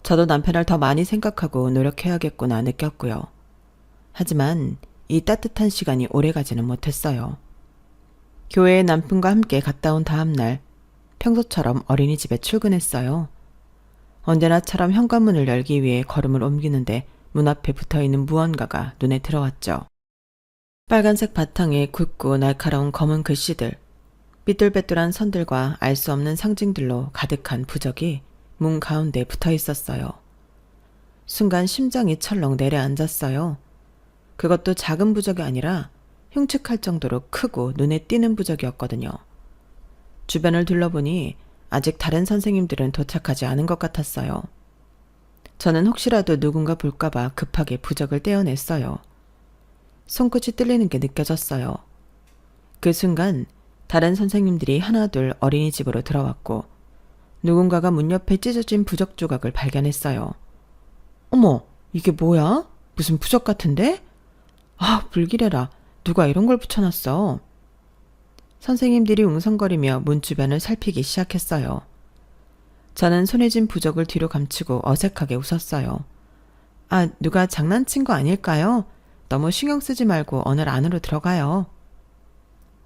저도 남편을 더 많이 생각하고 노력해야겠구나 느꼈고요. 하지만 이 따뜻한 시간이 오래가지는 못했어요. 교회에 남편과 함께 갔다 온 다음 날 평소처럼 어린이집에 출근했어요. 언제나처럼 현관문을 열기 위해 걸음을 옮기는데 문 앞에 붙어있는 무언가가 눈에 들어왔죠. 빨간색 바탕에 굵고 날카로운 검은 글씨들, 삐뚤빼뚤한 선들과 알 수 없는 상징들로 가득한 부적이 문 가운데 붙어 있었어요. 순간 심장이 철렁 내려앉았어요. 그것도 작은 부적이 아니라 흉측할 정도로 크고 눈에 띄는 부적이었거든요. 주변을 둘러보니 아직 다른 선생님들은 도착하지 않은 것 같았어요. 저는 혹시라도 누군가 볼까봐 급하게 부적을 떼어냈어요. 손끝이 떨리는 게 느껴졌어요. 그 순간 다른 선생님들이 하나둘 어린이집으로 들어왔고 누군가가 문 옆에 찢어진 부적 조각을 발견했어요. 어머, 이게 뭐야? 무슨 부적 같은데? 아, 불길해라. 누가 이런 걸 붙여놨어? 선생님들이 웅성거리며 문 주변을 살피기 시작했어요. 저는 손에 쥔 부적을 뒤로 감추고 어색하게 웃었어요. 아, 누가 장난친 거 아닐까요? 너무 신경 쓰지 말고 오늘 안으로 들어가요.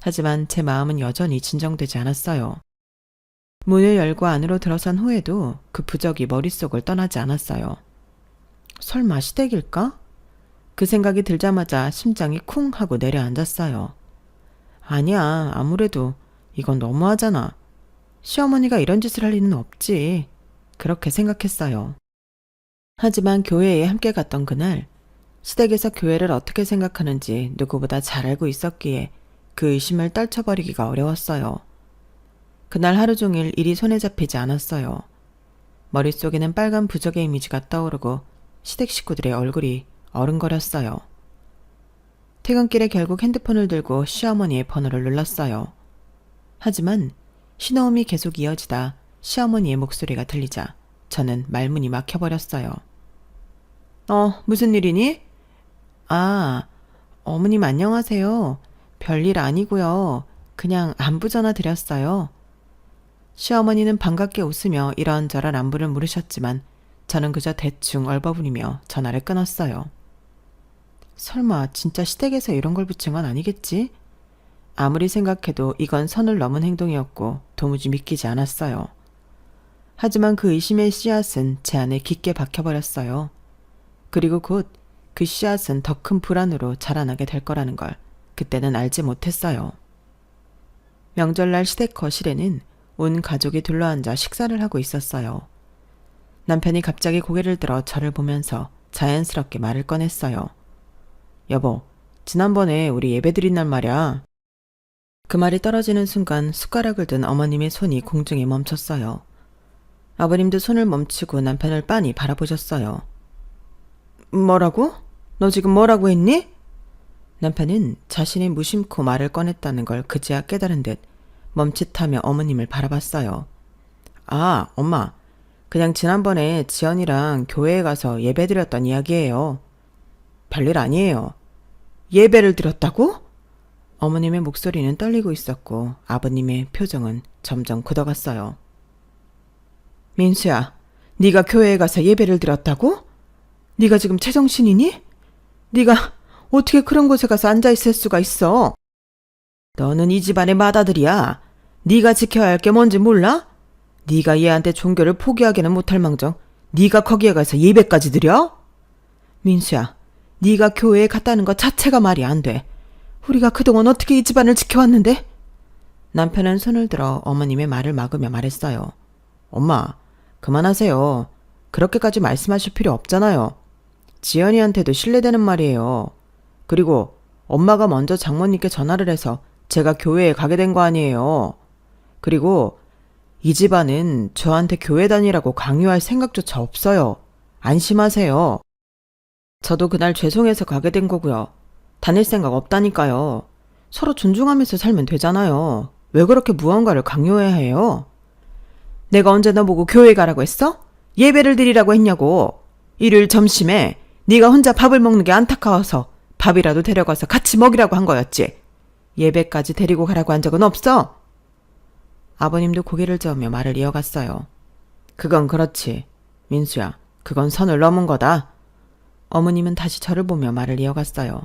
하지만 제 마음은 여전히 진정되지 않았어요. 문을 열고 안으로 들어선 후에도 그 부적이 머릿속을 떠나지 않았어요. 설마 시댁일까? 그 생각이 들자마자 심장이 쿵 하고 내려앉았어요. 아니야, 아무래도 이건 너무하잖아. 시어머니가 이런 짓을 할 리는 없지. 그렇게 생각했어요. 하지만 교회에 함께 갔던 그날, 시댁에서 교회를 어떻게 생각하는지 누구보다 잘 알고 있었기에 그 의심을 떨쳐버리기가 어려웠어요. 그날 하루 종일 일이 손에 잡히지 않았어요. 머릿속에는 빨간 부적의 이미지가 떠오르고 시댁 식구들의 얼굴이 어른거렸어요. 퇴근길에 결국 핸드폰을 들고 시어머니의 번호를 눌렀어요. 하지만 신호음이 계속 이어지다 시어머니의 목소리가 들리자 저는 말문이 막혀버렸어요. 무슨 일이니? 아, 어머님 안녕하세요. 별일 아니고요. 그냥 안부 전화 드렸어요. 시어머니는 반갑게 웃으며 이런저런 안부를 물으셨지만 저는 그저 대충 얼버무리며 전화를 끊었어요. 설마 진짜 시댁에서 이런 걸 붙인 건 아니겠지? 아무리 생각해도 이건 선을 넘은 행동이었고 도무지 믿기지 않았어요. 하지만 그 의심의 씨앗은 제 안에 깊게 박혀버렸어요. 그리고 곧 그 씨앗은 더 큰 불안으로 자라나게 될 거라는 걸 그때는 알지 못했어요. 명절날 시댁 거실에는 온 가족이 둘러앉아 식사를 하고 있었어요. 남편이 갑자기 고개를 들어 저를 보면서 자연스럽게 말을 꺼냈어요. 여보, 지난번에 우리 예배드린 날 말이야. 그 말이 떨어지는 순간 숟가락을 든 어머님의 손이 공중에 멈췄어요. 아버님도 손을 멈추고 남편을 빤히 바라보셨어요. 뭐라고? 너 지금 뭐라고 했니? 남편은 자신이 무심코 말을 꺼냈다는 걸 그제야 깨달은 듯 멈칫하며 어머님을 바라봤어요. 아, 엄마. 그냥 지난번에 지연이랑 교회에 가서 예배드렸던 이야기예요. 별일 아니에요. 예배를 드렸다고? 어머님의 목소리는 떨리고 있었고 아버님의 표정은 점점 굳어갔어요. 민수야, 네가 교회에 가서 예배를 드렸다고? 네가 지금 제정신이니? 네가 어떻게 그런 곳에 가서 앉아있을 수가 있어? 너는 이 집안의 맏아들이야. 네가 지켜야 할 게 뭔지 몰라? 네가 얘한테 종교를 포기하기는 못할 망정 네가 거기에 가서 예배까지 드려? 민수야, 네가 교회에 갔다는 것 자체가 말이 안 돼. 우리가 그동안 어떻게 이 집안을 지켜왔는데? 남편은 손을 들어 어머님의 말을 막으며 말했어요. 엄마, 그만하세요. 그렇게까지 말씀하실 필요 없잖아요. 지연이한테도 신뢰되는 말이에요. 그리고 엄마가 먼저 장모님께 전화를 해서 제가 교회에 가게 된 거 아니에요. 그리고 이 집안은 저한테 교회 다니라고 강요할 생각조차 없어요. 안심하세요. 저도 그날 죄송해서 가게 된 거고요. 다닐 생각 없다니까요. 서로 존중하면서 살면 되잖아요. 왜 그렇게 무언가를 강요해야 해요? 내가 언제 너보고 교회 가라고 했어? 예배를 드리라고 했냐고. 일요일 점심에 네가 혼자 밥을 먹는 게 안타까워서 밥이라도 데려가서 같이 먹이라고 한 거였지. 예배까지 데리고 가라고 한 적은 없어. 아버님도 고개를 저으며 말을 이어갔어요. 그건 그렇지. 민수야, 그건 선을 넘은 거다. 어머님은 다시 저를 보며 말을 이어갔어요.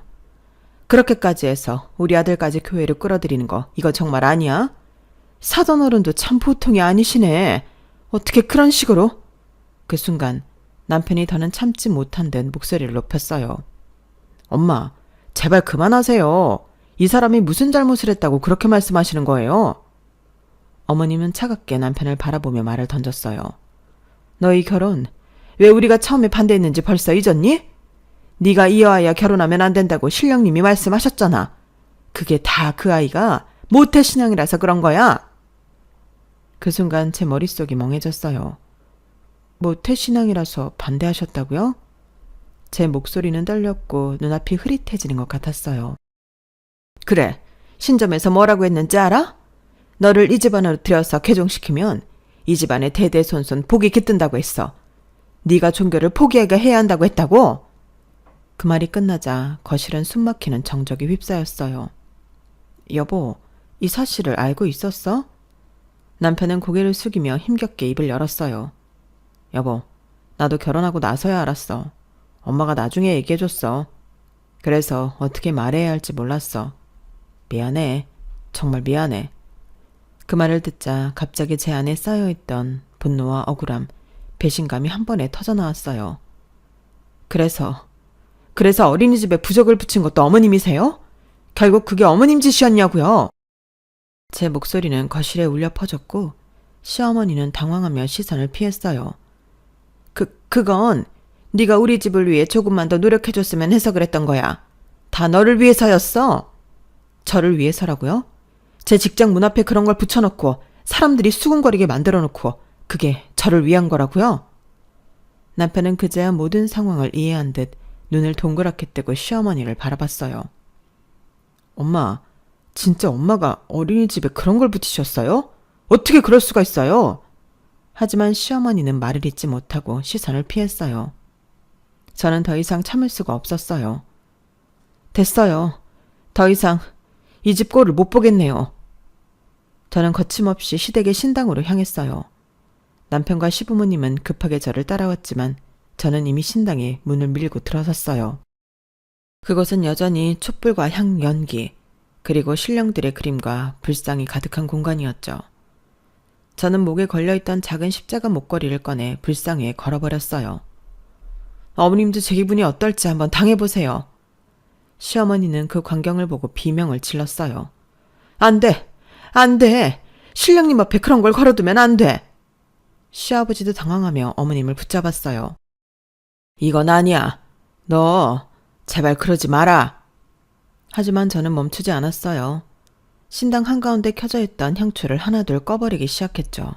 그렇게까지 해서 우리 아들까지 교회를 끌어들이는 거 이거 정말 아니야? 사돈 어른도 참 보통이 아니시네. 어떻게 그런 식으로? 그 순간 남편이 더는 참지 못한 듯 목소리를 높였어요. 엄마, 제발 그만하세요. 이 사람이 무슨 잘못을 했다고 그렇게 말씀하시는 거예요? 어머님은 차갑게 남편을 바라보며 말을 던졌어요. 너희 결혼 왜 우리가 처음에 반대했는지 벌써 잊었니? 네가 이 여아야 결혼하면 안 된다고 신령님이 말씀하셨잖아. 그게 다 그 아이가 모태신앙이라서 그런 거야. 그 순간 제 머릿속이 멍해졌어요. 모태신앙이라서 반대하셨다고요? 제 목소리는 떨렸고 눈앞이 흐릿해지는 것 같았어요. 그래, 신점에서 뭐라고 했는지 알아? 너를 이 집안으로 들여서 개종시키면 이 집안의 대대손손 복이 깃든다고 했어. 네가 종교를 포기하게 해야 한다고 했다고? 그 말이 끝나자 거실은 숨막히는 정적이 휩싸였어요. 여보, 이 사실을 알고 있었어? 남편은 고개를 숙이며 힘겹게 입을 열었어요. 여보, 나도 결혼하고 나서야 알았어. 엄마가 나중에 얘기해줬어. 그래서 어떻게 말해야 할지 몰랐어. 미안해. 정말 미안해. 그 말을 듣자 갑자기 제 안에 쌓여있던 분노와 억울함, 배신감이 한 번에 터져나왔어요. 그래서 어린이집에 부적을 붙인 것도 어머님이세요? 결국 그게 어머님 짓이었냐고요? 제 목소리는 거실에 울려 퍼졌고 시어머니는 당황하며 시선을 피했어요. 그건 네가 우리 집을 위해 조금만 더 노력해줬으면 해서 그랬던 거야. 다 너를 위해서였어. 저를 위해서라고요? 제 직장 문 앞에 그런 걸 붙여놓고 사람들이 수군거리게 만들어놓고 그게 저를 위한 거라고요? 남편은 그제야 모든 상황을 이해한 듯 눈을 동그랗게 뜨고 시어머니를 바라봤어요. 엄마, 진짜 엄마가 어린이집에 그런 걸 붙이셨어요? 어떻게 그럴 수가 있어요? 하지만 시어머니는 말을 잇지 못하고 시선을 피했어요. 저는 더 이상 참을 수가 없었어요. 됐어요. 더 이상 이 집 꼴을 못 보겠네요. 저는 거침없이 시댁의 신당으로 향했어요. 남편과 시부모님은 급하게 저를 따라왔지만 저는 이미 신당에 문을 밀고 들어섰어요. 그곳은 여전히 촛불과 향 연기, 그리고 신령들의 그림과 불상이 가득한 공간이었죠. 저는 목에 걸려있던 작은 십자가 목걸이를 꺼내 불상 위에 걸어버렸어요. 어머님도 제 기분이 어떨지 한번 당해보세요. 시어머니는 그 광경을 보고 비명을 질렀어요. 안 돼! 안 돼! 신령님 앞에 그런 걸 걸어두면 안 돼! 시아버지도 당황하며 어머님을 붙잡았어요. 이건 아니야. 너 제발 그러지 마라. 하지만 저는 멈추지 않았어요. 신당 한가운데 켜져 있던 향초를 하나둘 꺼버리기 시작했죠.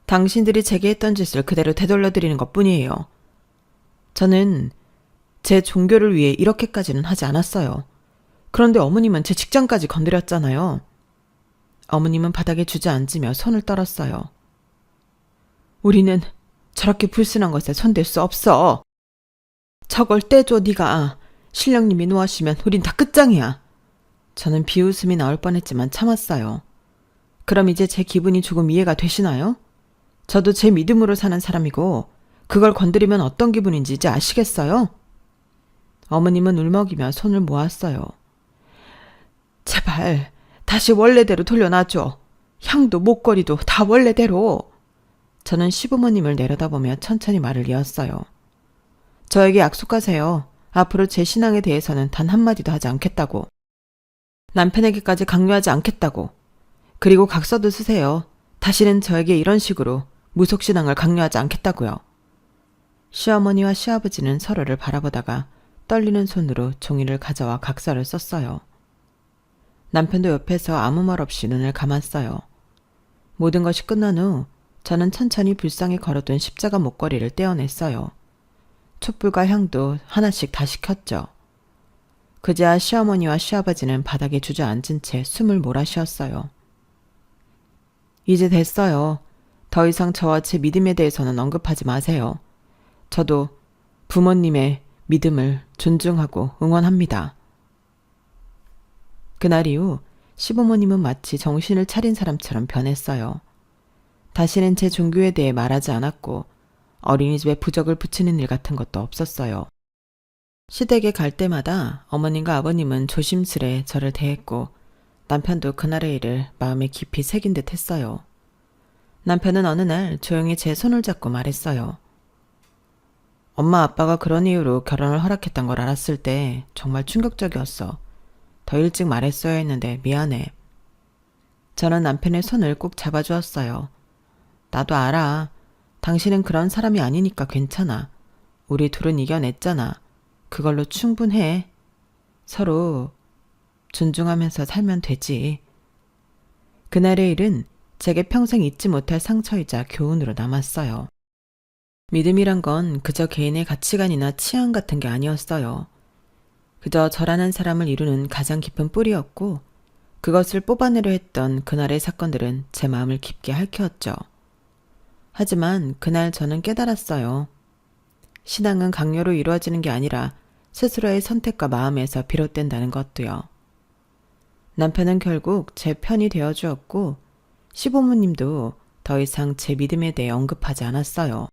당신들이 제게 했던 짓을 그대로 되돌려드리는 것뿐이에요. 저는 제 종교를 위해 이렇게까지는 하지 않았어요. 그런데 어머님은 제 직장까지 건드렸잖아요. 어머님은 바닥에 주저앉으며 손을 떨었어요. 우리는 저렇게 불순한 것에 손댈 수 없어. 저걸 떼줘 네가. 신령님이 노하시면 우린 다 끝장이야. 저는 비웃음이 나올 뻔했지만 참았어요. 그럼 이제 제 기분이 조금 이해가 되시나요? 저도 제 믿음으로 사는 사람이고 그걸 건드리면 어떤 기분인지 이제 아시겠어요? 어머님은 울먹이며 손을 모았어요. 제발 다시 원래대로 돌려놔줘. 향도 목걸이도 다 원래대로. 저는 시부모님을 내려다보며 천천히 말을 이었어요. 저에게 약속하세요. 앞으로 제 신앙에 대해서는 단 한마디도 하지 않겠다고. 남편에게까지 강요하지 않겠다고. 그리고 각서도 쓰세요. 다시는 저에게 이런 식으로 무속신앙을 강요하지 않겠다고요. 시어머니와 시아버지는 서로를 바라보다가 떨리는 손으로 종이를 가져와 각서를 썼어요. 남편도 옆에서 아무 말 없이 눈을 감았어요. 모든 것이 끝난 후 저는 천천히 불상에 걸어둔 십자가 목걸이를 떼어냈어요. 촛불과 향도 하나씩 다시 켰죠. 그제야 시어머니와 시아버지는 바닥에 주저앉은 채 숨을 몰아쉬었어요. 이제 됐어요. 더 이상 저와 제 믿음에 대해서는 언급하지 마세요. 저도 부모님의 믿음을 존중하고 응원합니다. 그날 이후 시부모님은 마치 정신을 차린 사람처럼 변했어요. 다시는 제 종교에 대해 말하지 않았고 어린이집에 부적을 붙이는 일 같은 것도 없었어요. 시댁에 갈 때마다 어머님과 아버님은 조심스레 저를 대했고 남편도 그날의 일을 마음에 깊이 새긴 듯 했어요. 남편은 어느 날 조용히 제 손을 잡고 말했어요. 엄마 아빠가 그런 이유로 결혼을 허락했던 걸 알았을 때 정말 충격적이었어. 더 일찍 말했어야 했는데 미안해. 저는 남편의 손을 꼭 잡아주었어요. 나도 알아. 당신은 그런 사람이 아니니까 괜찮아. 우리 둘은 이겨냈잖아. 그걸로 충분해. 서로 존중하면서 살면 되지. 그날의 일은 제게 평생 잊지 못할 상처이자 교훈으로 남았어요. 믿음이란 건 그저 개인의 가치관이나 취향 같은 게 아니었어요. 그저 저라는 사람을 이루는 가장 깊은 뿌리였고 그것을 뽑아내려 했던 그날의 사건들은 제 마음을 깊게 핥혔죠. 하지만 그날 저는 깨달았어요. 신앙은 강요로 이루어지는 게 아니라 스스로의 선택과 마음에서 비롯된다는 것도요. 남편은 결국 제 편이 되어주었고 시부모님도 더 이상 제 믿음에 대해 언급하지 않았어요.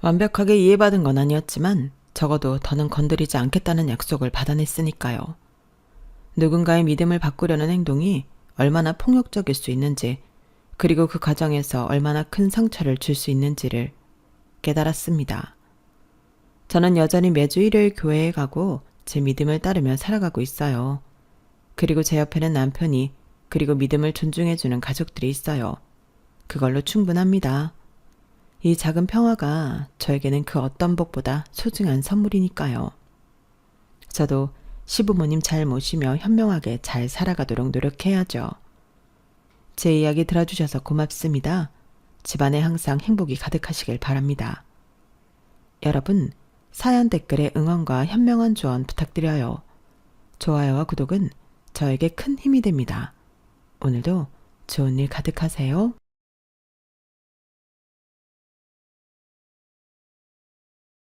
완벽하게 이해받은 건 아니었지만 적어도 더는 건드리지 않겠다는 약속을 받아냈으니까요. 누군가의 믿음을 바꾸려는 행동이 얼마나 폭력적일 수 있는지 그리고 그 과정에서 얼마나 큰 상처를 줄 수 있는지를 깨달았습니다. 저는 여전히 매주 일요일 교회에 가고 제 믿음을 따르며 살아가고 있어요. 그리고 제 옆에는 남편이 그리고 믿음을 존중해주는 가족들이 있어요. 그걸로 충분합니다. 이 작은 평화가 저에게는 그 어떤 복보다 소중한 선물이니까요. 저도 시부모님 잘 모시며 현명하게 잘 살아가도록 노력해야죠. 제 이야기 들어주셔서 고맙습니다. 집안에 항상 행복이 가득하시길 바랍니다. 여러분, 사연 댓글에 응원과 현명한 조언 부탁드려요. 좋아요와 구독은 저에게 큰 힘이 됩니다. 오늘도 좋은 일 가득하세요.